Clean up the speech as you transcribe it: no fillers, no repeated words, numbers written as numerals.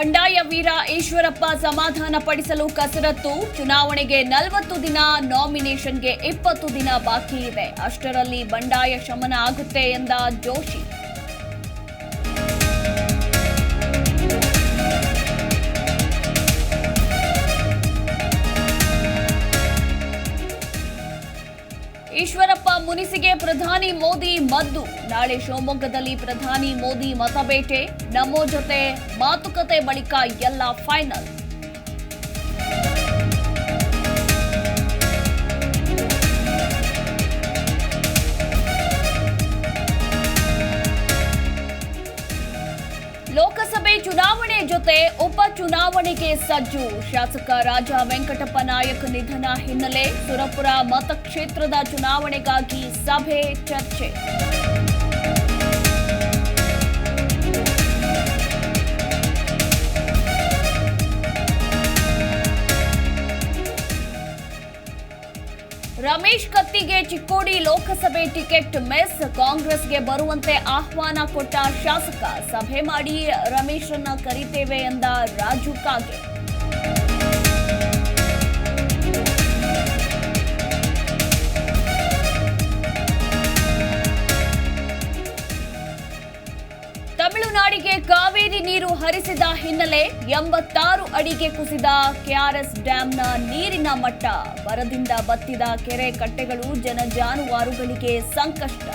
ಬಂಡಾಯ ವೀರ ಈಶ್ವರಪ್ಪ ಸಮಾಧಾನ ಪಡಿಸಲು ಕಸರತ್ತು. ಚುನಾವಣೆಗೆ 40 ದಿನ, ನಾಮಿನೇಷನ್ಗೆ 20 ದಿನ ಬಾಕಿ ಇದೆ. ಅಷ್ಟರಲ್ಲಿ ಬಂಡಾಯ ಶಮನ ಆಗುತ್ತೆ ಎಂದ ಜೋಶಿ. ಈಶ್ವರಪ್ಪ ಮುನಿಸಿಗೆ ಪ್ರಧಾನಿ ಮೋದಿ ಮದ್ದು. ನಾಳೆ ಶಿವಮೊಗ್ಗದಲ್ಲಿ ಪ್ರಧಾನಿ ಮೋದಿ ಮತಬೇಟೆ. ನಮೋ ಜೊತೆ ಮಾತುಕತೆ ಬಳಿಕ ಎಲ್ಲ ಫೈನಲ್. ಲೋಕಸಭೆ ಚುನಾವಣೆ ಜೊತೆ ಉಪಚುನಾವಣೆಗೆ ಸಜ್ಜು. ಶಾಸಕ ರಾಜ ವೆಂಕಟಪ್ಪ ನಾಯಕ್ ನಿಧನ ಹಿನ್ನೆಲೆ ಸುರಪುರ ಮತಕ್ಷೇತ್ರದ ಚುನಾವಣೆಗಾಗಿ ಸಭೆ ಚರ್ಚೆ. ರಮೇಶ್ ಕತ್ತಿಗೆ ಚಿಕ್ಕೋಡಿ ಲೋಕಸಭೆ ಟಿಕೆಟ್ ಮಿಸ್. ಕಾಂಗ್ರೆಸ್ಗೆ ಬರುವಂತೆ ಆಹ್ವಾನ ಕೊಟ್ಟ ಶಾಸಕ. ಸಭೆ ಮಾಡಿ ರಮೇಶ್ರನ್ನ ಕರೀತೇವೆ ಎಂದ ರಾಜು ಕಾಗೆ. ತಮಿಳುನಾಡಿಗೆ ಕಾವೇರಿ ನೀರು ಹರಿಸಿದ ಹಿನ್ನೆಲೆ 86 ಅಡಿಗೆ ಕುಸಿದ ಕೆಆರ್ಎಸ್ ಡ್ಯಾಂನ ನೀರಿನ ಮಟ್ಟ. ಬರದಿಂದ ಬತ್ತಿದ ಕೆರೆ ಕಟ್ಟೆಗಳು, ಜನ ಜಾನುವಾರುಗಳಿಗೆ ಸಂಕಷ್ಟ.